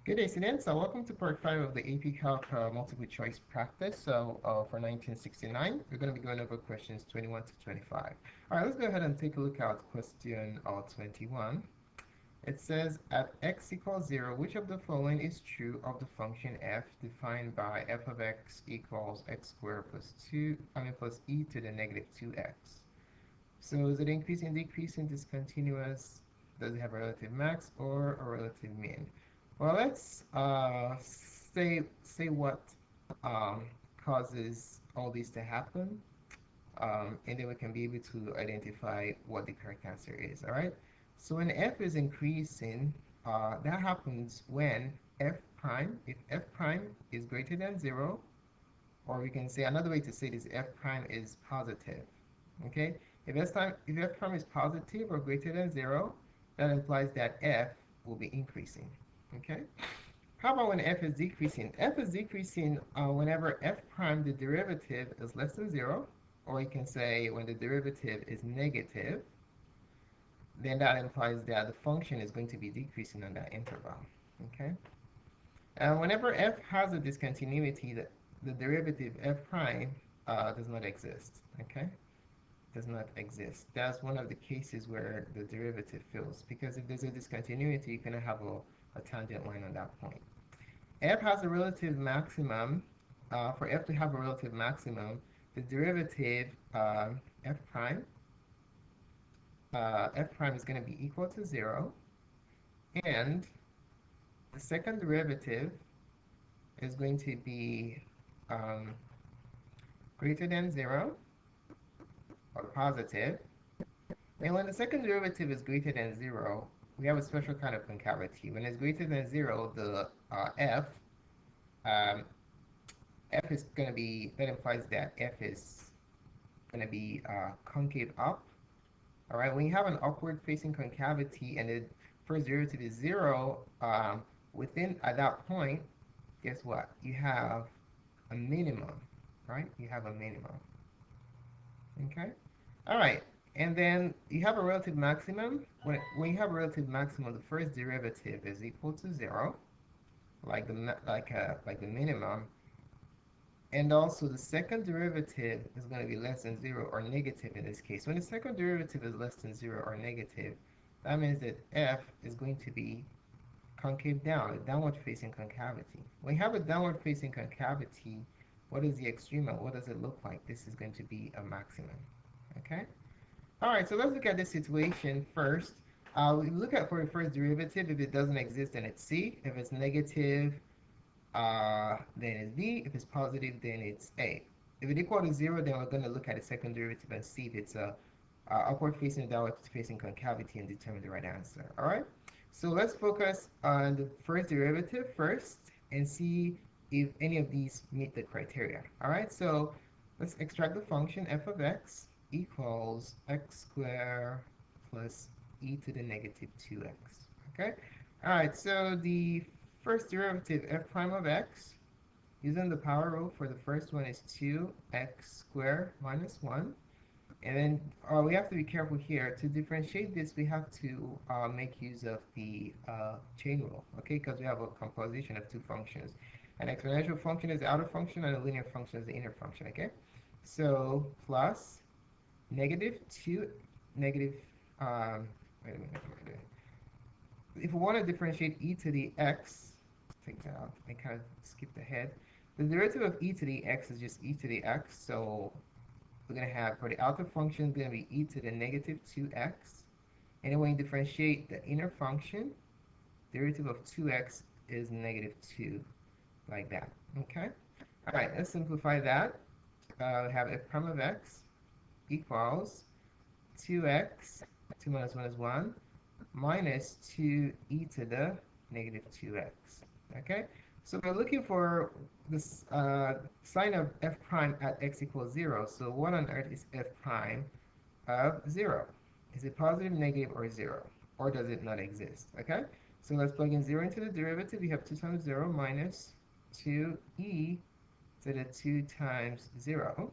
Good day, students. Welcome to part 5 of the AP Calc multiple choice practice. For 1969, we're going to be going over questions 21 to 25. All right, let's go ahead and take a look at question 21. It says, at x equals 0, which of the following is true of the function f defined by f of x equals x squared plus e to the negative 2x? So is it increasing, decreasing, discontinuous? Does it have a relative max or a relative mean? Well, let's say what um, causes all these to happen, and then we can be able to identify what the correct answer is. All right. So when f is increasing, that happens when if f prime is greater than 0, or we can say another way to say this, f prime is positive. Okay. If f prime is positive or greater than 0, that implies that f will be increasing. Okay. How about when f is decreasing? F is decreasing whenever f prime, the derivative, is less than 0, or you can say when the derivative is negative, then that implies that the function is going to be decreasing on that interval. Okay. And whenever f has a discontinuity, the derivative f prime does not exist. Okay. Does not exist. That's one of the cases where the derivative fails, because if there's a discontinuity, you're going to have a tangent line on that point. F has a relative maximum. For f to have a relative maximum, the derivative f prime is going to be equal to 0, and the second derivative is going to be um, greater than 0 or positive. And when the second derivative is greater than 0, we have a special kind of concavity. When it's greater than 0, the um, f is going to be, that implies that f is going to be concave up. All right, when you have an upward facing concavity and the first derivative is 0, at that point, guess what? You have a minimum, right? You have a minimum. Okay? All right, and then you have a relative maximum. When you have a relative maximum, the first derivative is equal to 0, like the minimum. And also the second derivative is going to be less than 0 or negative in this case. When the second derivative is less than 0 or negative, that means that f is going to be concave down, a downward facing concavity. When you have a downward facing concavity, what is the extrema? What does it look like? This is going to be a maximum. Okay? All right, so let's look at this situation first. We look at for the first derivative. If it doesn't exist, then it's c. If it's negative, then it's b. If it's positive, then it's a. If it's equal to 0, then we're going to look at the second derivative and see if it's a upward facing or downward facing concavity and determine the right answer. All right, so let's focus on the first derivative first and see if any of these meet the criteria. All right, so let's extract the function f of x equals x squared plus e to the negative 2x. Okay, all right, so the first derivative f prime of x, using the power rule for the first one, is 2x squared minus 1. And then we have to be careful here. To differentiate this, we have to make use of the chain rule, okay? Because we have a composition of two functions. An exponential function is the outer function, and a linear function is the inner function, okay? So plus negative 2, negative, wait a minute. If we want to differentiate e to the x, take that out. I kind of skipped ahead. The derivative of e to the x is just e to the x, so we're going to have, for the outer function, going to be e to the negative 2x. And then when you differentiate the inner function, derivative of 2x is negative 2, like that. Okay? All right, let's simplify that. We have f prime of x equals 2x, 2 minus 1 is 1, minus 2e to the negative 2x. Okay? So we're looking for this sign of f prime at x equals 0. So what on earth is f prime of 0? Is it positive, negative, or 0? Or does it not exist? Okay? So let's plug in 0 into the derivative. We have 2 times 0 minus 2e to the 2 times 0.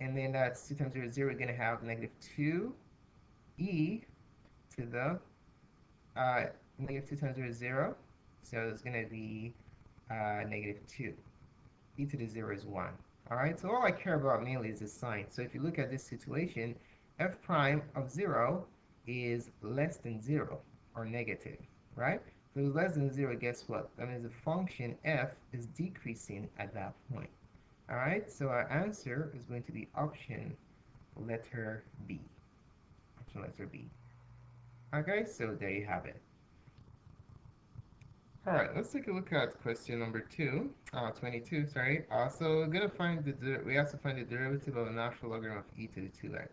And then that's 2 times 0 is 0. We're going to have negative 2e to the negative 2 times 0 is 0. So it's going to be negative 2. E to the 0 is 1. All right, so all I care about mainly is the sign. So if you look at this situation, f prime of 0 is less than 0 or negative, right? So if it's less than 0, guess what? That means the function f is decreasing at that point. All right, so our answer is going to be option letter B. Option letter B. Okay, so there you have it. All right, let's take a look at question number 22, sorry. So we're gonna find we have to find the derivative of a natural logarithm of e to the 2x.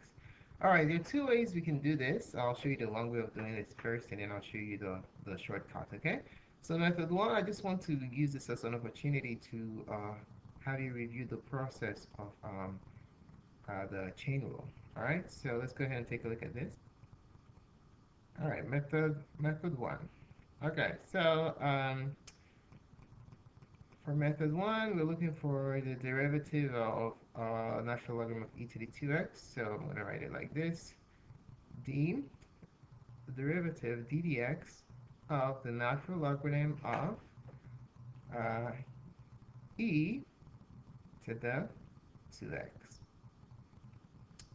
All right, there are two ways we can do this. I'll show you the long way of doing this first, and then I'll show you the shortcut, okay? So method one, I just want to use this as an opportunity to have you review the process of the chain rule. All right, so let's go ahead and take a look at this. All right, method one. Okay, so for method one, we're looking for the derivative of natural logarithm of e to the 2x. So I'm going to write it like this. The derivative d dx of the natural logarithm of e to the 2x.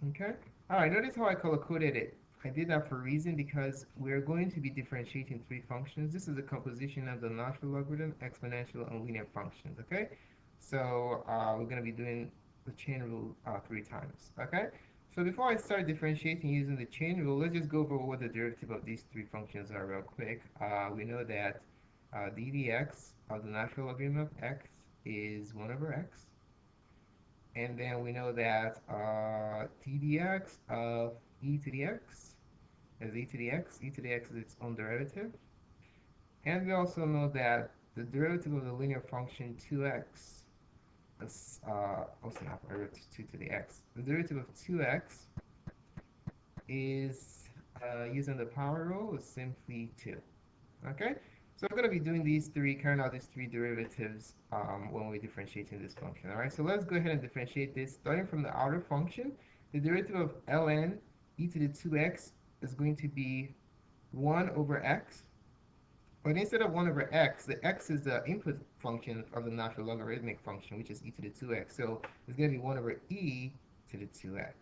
Okay? Alright, notice how I color-coded it. I did that for a reason because we're going to be differentiating three functions. This is a composition of the natural logarithm, exponential, and linear functions, okay? So we're going to be doing the chain rule 3 times, okay? So before I start differentiating using the chain rule, let's just go over what the derivative of these three functions are real quick. We know that d dx of the natural logarithm of x is 1 over x. And then we know that d dx of e to the x is e to the x. E to the x is its own derivative. And we also know that the derivative of the linear function 2x is also not derivative 2 to the x. The derivative of 2x is, using the power rule, is simply 2. Okay? So we're going to be doing carrying out these three derivatives when we're differentiating this function. All right, so let's go ahead and differentiate this. Starting from the outer function, the derivative of ln e to the 2x is going to be 1 over x. But instead of 1 over x, the x is the input function of the natural logarithmic function, which is e to the 2x. So it's going to be 1 over e to the 2x.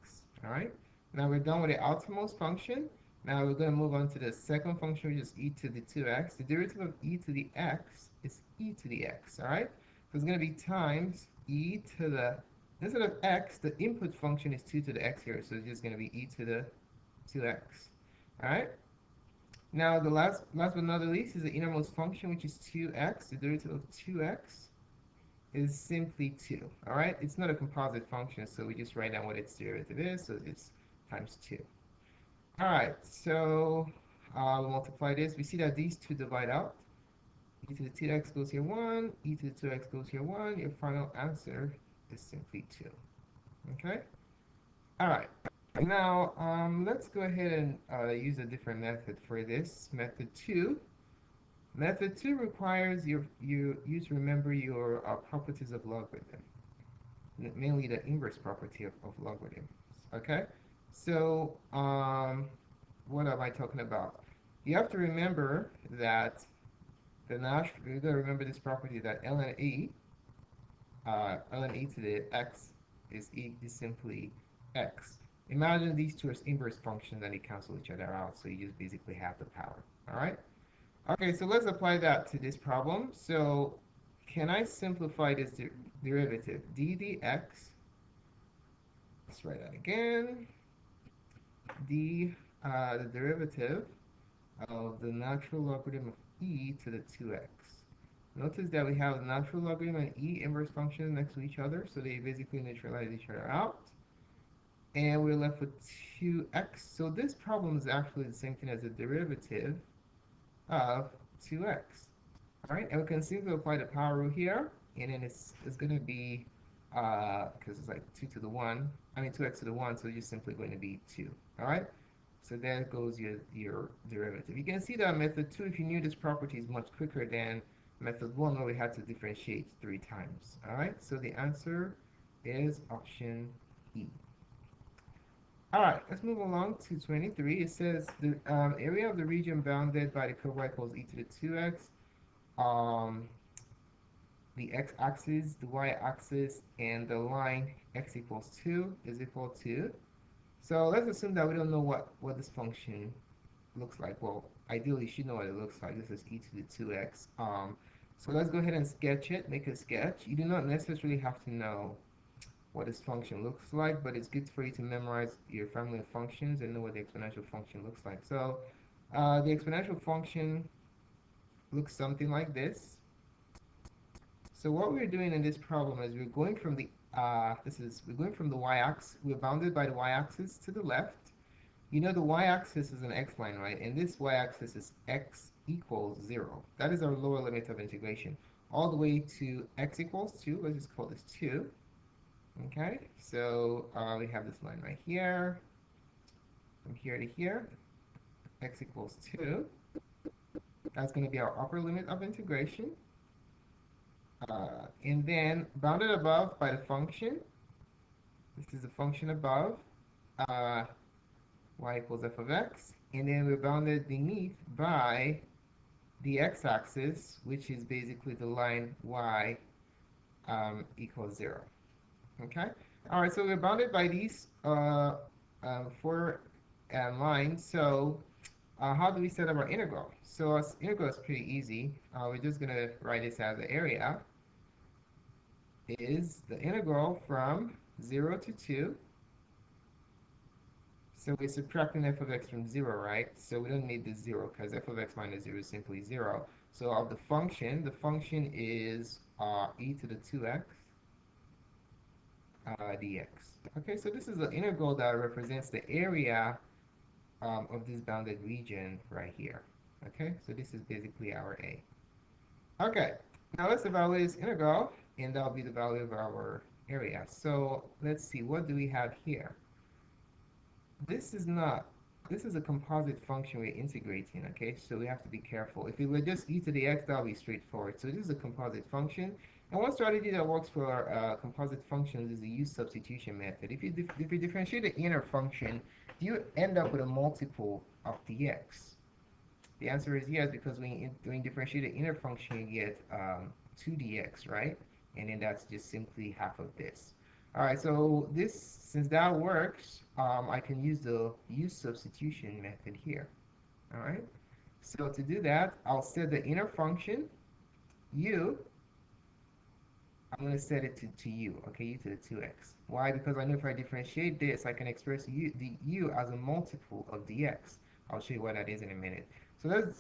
All right, now we're done with the outermost function. Now we're going to move on to the second function, which is e to the 2x. The derivative of e to the x is e to the x, all right? So it's going to be times e to the, instead of x, the input function is 2 to the x here, so it's just going to be e to the 2x, all right? Now the last but not the least is the innermost function, which is 2x. The derivative of 2x is simply 2, all right? It's not a composite function, so we just write down what its derivative is, so it's times 2. All right, so we multiply this. We see that these two divide out. E to the 2x goes here 1, e to the 2x goes here 1. Your final answer is simply 2. Okay? All right. Now, let's go ahead and use a different method for this. Method 2. Method 2 requires you remember your properties of logarithm, mainly the inverse property of logarithms. Okay? So, what am I talking about? You have to remember that you gotta remember this property that ln e to the x is simply x. Imagine these two are inverse functions and they cancel each other out, so you just basically have the power. All right? Okay, so let's apply that to this problem. So can I simplify this derivative? D dx, let's write that again. The derivative of the natural logarithm of e to the 2x. Notice that we have the natural logarithm and e inverse functions next to each other, so they basically neutralize each other out. And we're left with 2x. So this problem is actually the same thing as the derivative of 2x. All right, and we can simply apply the power rule here, and then it's going to be, because it's like 2 to the 1, I mean 2x to the 1, so it's just simply going to be 2. All right, so there goes your derivative. You can see that method 2, if you knew this property, is much quicker than method 1, where we had to differentiate 3 times. All right, so the answer is option E. All right, let's move along to 23. It says the area of the region bounded by the curve y equals e to the 2x um, the x-axis, the y-axis, and the line x equals 2 is equal to. So let's assume that we don't know what this function looks like. Well, ideally, you should know what it looks like. This is e to the 2x. So let's go ahead and sketch it, make a sketch. You do not necessarily have to know what this function looks like, but it's good for you to memorize your family of functions and know what the exponential function looks like. So the exponential function looks something like this. So what we're doing in this problem is we're going from the we're going from the y-axis. We're bounded by the y-axis to the left. You know the y-axis is an x line, right? And this y-axis is x equals 0. That is our lower limit of integration. All the way to x equals 2. Let's just call this 2. Okay, so we have this line right here. From here to here, x equals 2. That's going to be our upper limit of integration. And then bounded above by the function. This is the function above. Y equals f of x. And then we're bounded beneath by the x-axis, which is basically the line y equals 0. Okay? All right, so we're bounded by these four lines. So how do we set up our integral? So our integral is pretty easy. We're just going to write this as the area is the integral from 0 to 2. So we're subtracting f of x from 0, right? So we don't need the 0 because f of x minus 0 is simply 0. So of the function is e to the 2x dx. Okay, so this is the integral that represents the area of this bounded region right here. Okay, so this is basically our a. Okay, now let's evaluate this integral, and that'll be the value of our area. So let's see, what do we have here? This is a composite function we're integrating, okay? So we have to be careful. If it were just e to the x, that'll be straightforward. So this is a composite function. And one strategy that works for composite functions is the use substitution method. If you differentiate the inner function, do you end up with a multiple of dx? The answer is yes, because when you differentiate the inner function, you get 2 dx, right? And then that's just simply half of this. All right, so since that works, I can use the use substitution method here. All right, so to do that, I'll set the inner function, u. I'm going to set it to u, okay, u to the 2x. Why? Because I know if I differentiate this, I can express the u as a multiple of dx. I'll show you what that is in a minute. So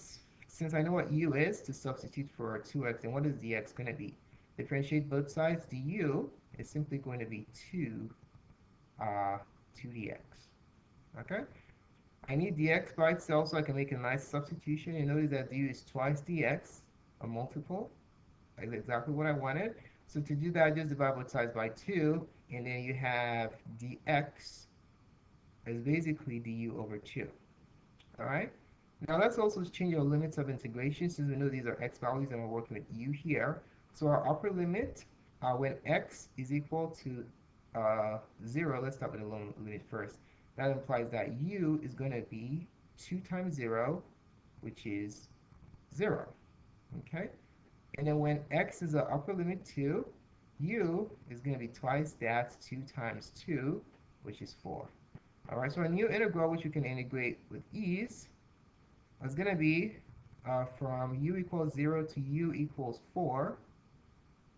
since I know what u is, to substitute for 2x, and what is dx going to be? Differentiate both sides, du is simply going to be 2dx. Okay? I need dx by itself so I can make a nice substitution. You notice that du is twice dx, a multiple. That's exactly what I wanted. So to do that, just divide both sides by 2, and then you have dx is basically du over 2. All right? Now let's also change our limits of integration since we know these are x values and we're working with u here. So our upper limit, when x is equal to 0, let's start with the lower limit first. That implies that u is going to be 2 times 0, which is 0. Okay? And then when x is the upper limit 2, u is going to be twice that, 2 times 2, which is 4. All right, so a new integral, which you can integrate with ease, is going to be from u equals 0 to u equals 4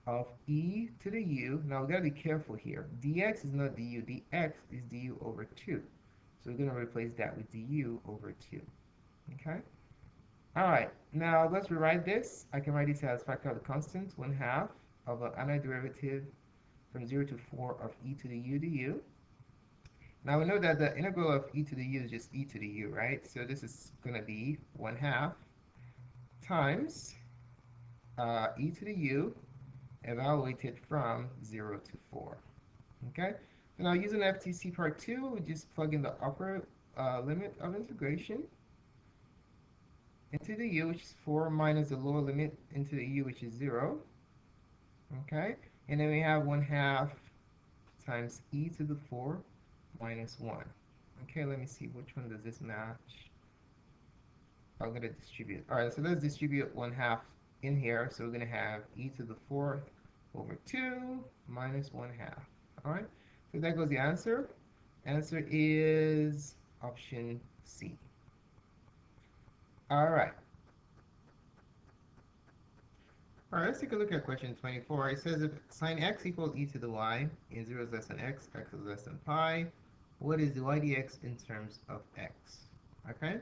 of e to the u. Now, we've got to be careful here. dx is not du. dx is du over 2. So we're going to replace that with du over 2. Okay? All right. Now, let's rewrite this. I can write this as factor of the constant, 1/2 of an antiderivative from 0 to 4 of e to the u du. Now, we know that the integral of e to the u is just e to the u, right? So this is going to be 1/2 times e to the u evaluated from 0 to 4. Okay? So now, using FTC part 2, we just plug in the upper limit of integration into the u, which is 4, minus the lower limit into the u, which is 0. Okay? And then we have 1/2 times e to the 4 minus 1. Okay, let me see which one does this match. I'm going to distribute. All right, so let's distribute 1/2 in here. So we're going to have e to the fourth over 2 minus 1/2. All right, so that goes the answer. Answer is option C. All right. All right, let's take a look at question 24. It says if sine x equals e to the y and 0 is less than x, x is less than pi, what is dy dx in terms of x? Okay,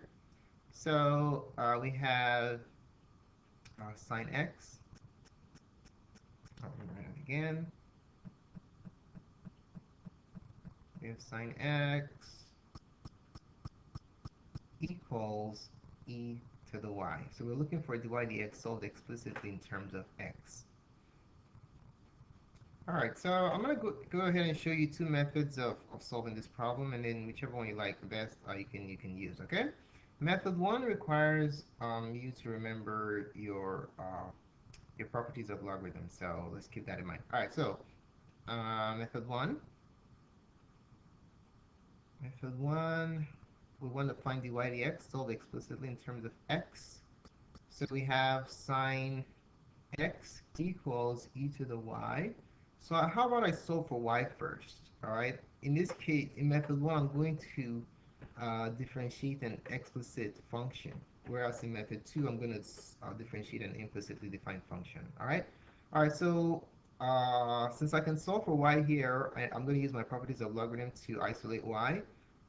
so we have sine x. I'll write it again. We have sine x equals e to the y. So we're looking for dy dx solved explicitly in terms of x. All right, so I'm going to go ahead and show you two methods of solving this problem, and then whichever one you like the best, you can use, okay? Method one requires you to remember your properties of logarithms, so let's keep that in mind. All right, so method one, we want to find dy dx solved explicitly in terms of x. So we have sine x equals e to the y. So how about I solve for y first? All right. In this case, in method one, I'm going to differentiate an explicit function, whereas in method two, I'm going to differentiate an implicitly defined function. All right. All right. So since I can solve for y here, I'm going to use my properties of logarithm to isolate y.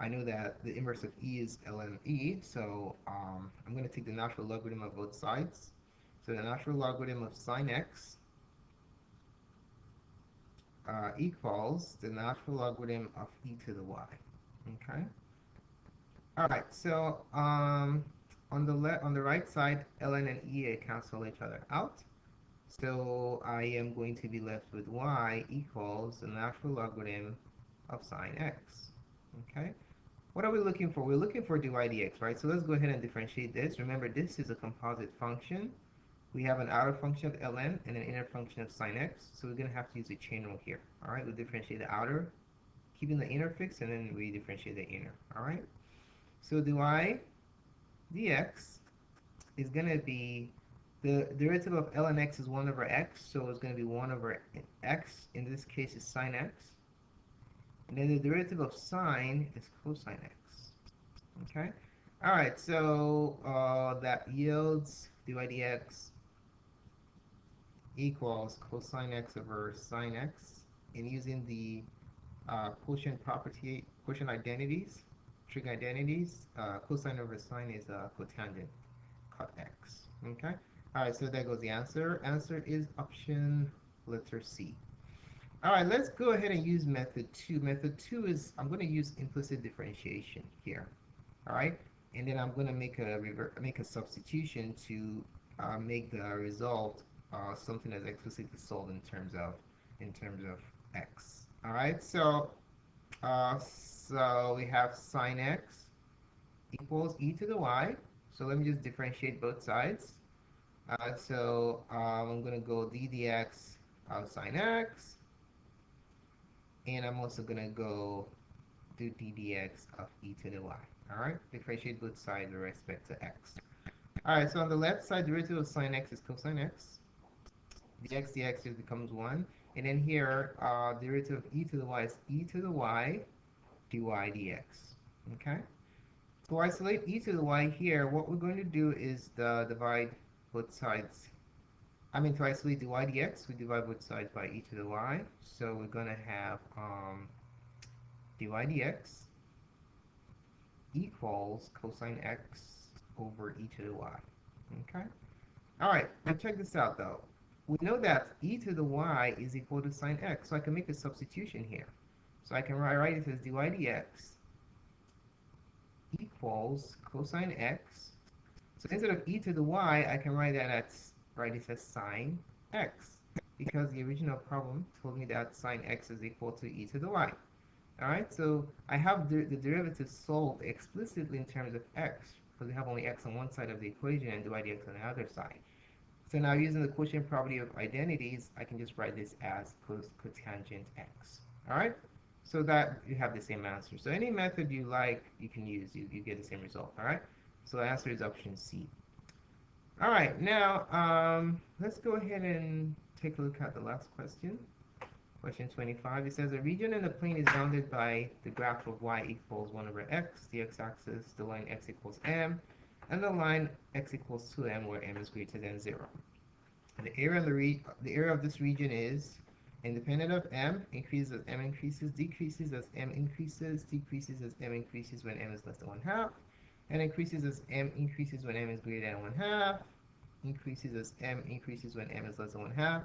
I know that the inverse of e is ln e, so I'm going to take the natural logarithm of both sides. So the natural logarithm of sine x equals the natural logarithm of e to the y. Okay. All right. So on the right side, ln and e cancel each other out. So I am going to be left with y equals the natural logarithm of sine x. Okay. What are we looking for? We're looking for dy dx, right? So let's go ahead and differentiate this. Remember, this is a composite function. We have an outer function of ln and an inner function of sine x, so we're going to have to use a chain rule here. All right, we differentiate the outer, keeping the inner fixed, and then we differentiate the inner. All right, so dy dx is going to be the derivative of ln x is 1 over x, so it's going to be 1 over x. In this case, is sine x. And then the derivative of sine is cosine x. Okay? All right, so that yields dy dx equals cosine x over sine x. And using the quotient property, quotient identities, trig identities, cosine over sine is cotangent, cot x. Okay? All right, so there goes the answer. Answer is option letter C. All right, let's go ahead and use method two. Method two is, I'm going to use implicit differentiation here. All right, and then I'm going to make a substitution to make the result something that's explicitly solved in terms of x. All right, so so we have sine x equals e to the y. So let me just differentiate both sides. So I'm going to go d dx of sine x, and I'm also going to go do d dx of e to the y. All right, differentiate both sides with respect to x. All right, so on the left side, derivative of sine x is cosine x. Dx just becomes 1. And then here, derivative of e to the y is e to the y dy dx. Okay? To isolate e to the y here, what we're going to do is divide both sides. To isolate dy dx, we divide both sides by e to the y. So we're going to have dy dx equals cosine x over e to the y. Okay? All right, now check this out though. We know that e to the y is equal to sine x, so I can make a substitution here. So I can write it as dy dx equals cosine x. So instead of e to the y, I can write it as sine x, because the original problem told me that sine x is equal to e to the y. All right, so I have the derivative solved explicitly in terms of x, because we have only x on one side of the equation and dy dx on the other side. So now using the quotient property of identities, I can just write this as cotangent x. All right, so that you have the same answer. So any method you like, you can use, you get the same result. All right, so the answer is option C. All right, now let's go ahead and take a look at the last question. Question 25. It says a region in the plane is bounded by the graph of y equals 1 over x, the x-axis, the line x equals m, and the line x equals 2m where m is greater than 0. And the area of this region is independent of m, increases as m increases, decreases as m increases, decreases as m increases when m is less than 1/2, and increases as m increases when m is greater than 1/2, increases as m increases when m is less than 1/2,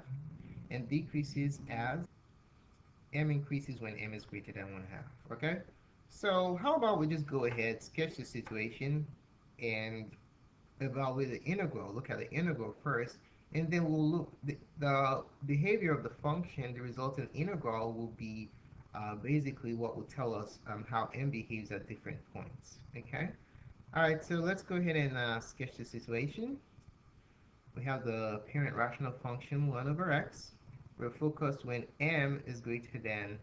and decreases as m increases when m is greater than 1/2. Okay? So how about we just go ahead, sketch the situation, and evaluate the integral. Look at the integral first, and then we'll look the behavior of the function. The resultant integral will be basically what will tell us how m behaves at different points. Okay? All right, so let's go ahead and sketch the situation. We have the parent rational function 1 over x. We're focused when m is greater than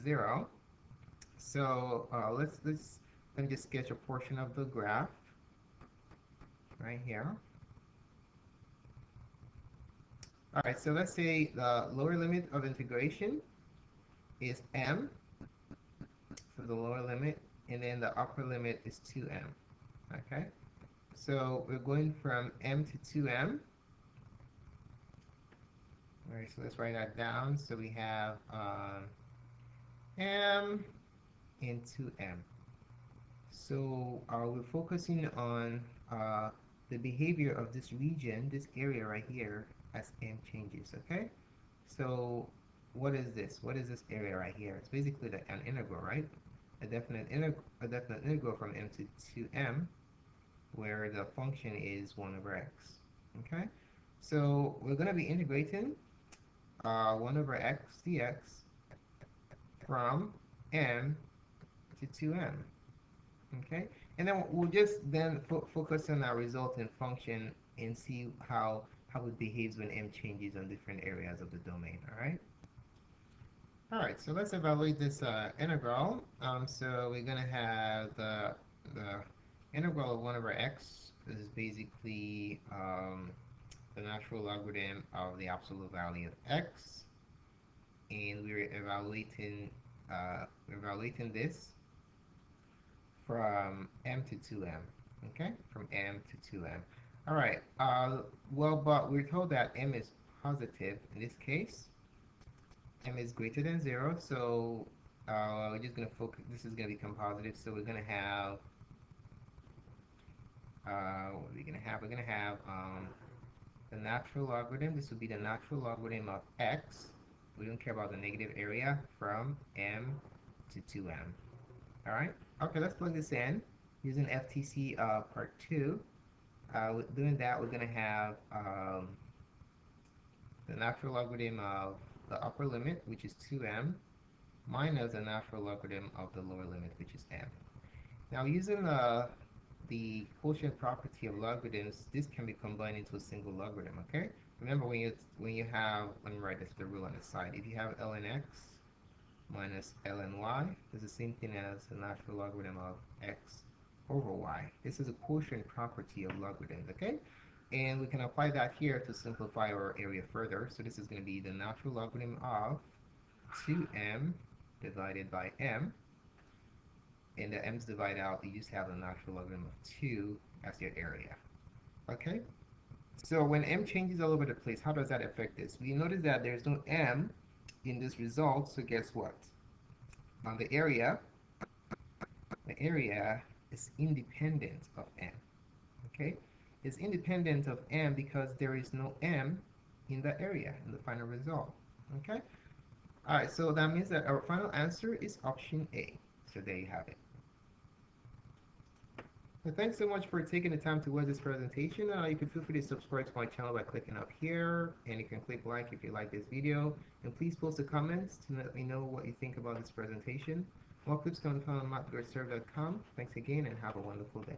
0. So let me just sketch a portion of the graph right here. All right, so let's say the lower limit of integration is m, so the lower limit, and then the upper limit is 2m. Okay, so we're going from m to 2m. All right, so let's write that down. So we have m into m. So we're focusing on the behavior of this region, this area right here, as m changes, okay? So what is this? What is this area right here? It's basically an integral, right? A definite integral from m to 2m, where the function is 1 over x, okay? So we're going to be integrating 1 over x dx from m to 2m, okay? And then we'll just then focus on our resultant function and see how it behaves when m changes on different areas of the domain, all right? All right, so let's evaluate this integral. So we're going to have the integral of 1 over x. This is basically the natural logarithm of the absolute value of x. And we're evaluating this from m to 2m, okay? From m to 2m. All right, well, but we're told that m is positive in this case. M is greater than 0, so we're just going to focus, this is going to become positive, so we're going to have, what are we going to have? We're going to have the natural logarithm. This would be the natural logarithm of x. We don't care about the negative area, from m to 2m. All right? Okay, let's plug this in using FTC part 2. Doing that, we're going to have the natural logarithm of the upper limit, which is 2m, minus the natural logarithm of the lower limit, which is m. Now, using the quotient property of logarithms, this can be combined into a single logarithm, okay? Remember, when you have, let me write this, the rule on the side. If you have ln x minus ln y, it's the same thing as the natural logarithm of x over y. This is a quotient property of logarithms, okay? And we can apply that here to simplify our area further. So this is going to be the natural logarithm of 2m divided by m. And the m's divide out, you just have the natural logarithm of 2 as your area. Okay? So when m changes all over the place, how does that affect this? We notice that there's no m in this result, so guess what? On the area is independent of m. Okay? Is independent of m because there is no m in the area in the final result. Okay? All right, so that means that our final answer is option A. So there you have it. So thanks so much for taking the time to watch this presentation. You can feel free to subscribe to my channel by clicking up here, and you can click like if you like this video. And please post the comments to let me know what you think about this presentation. More clips can be found on mathgurserve.com. Thanks again, and have a wonderful day.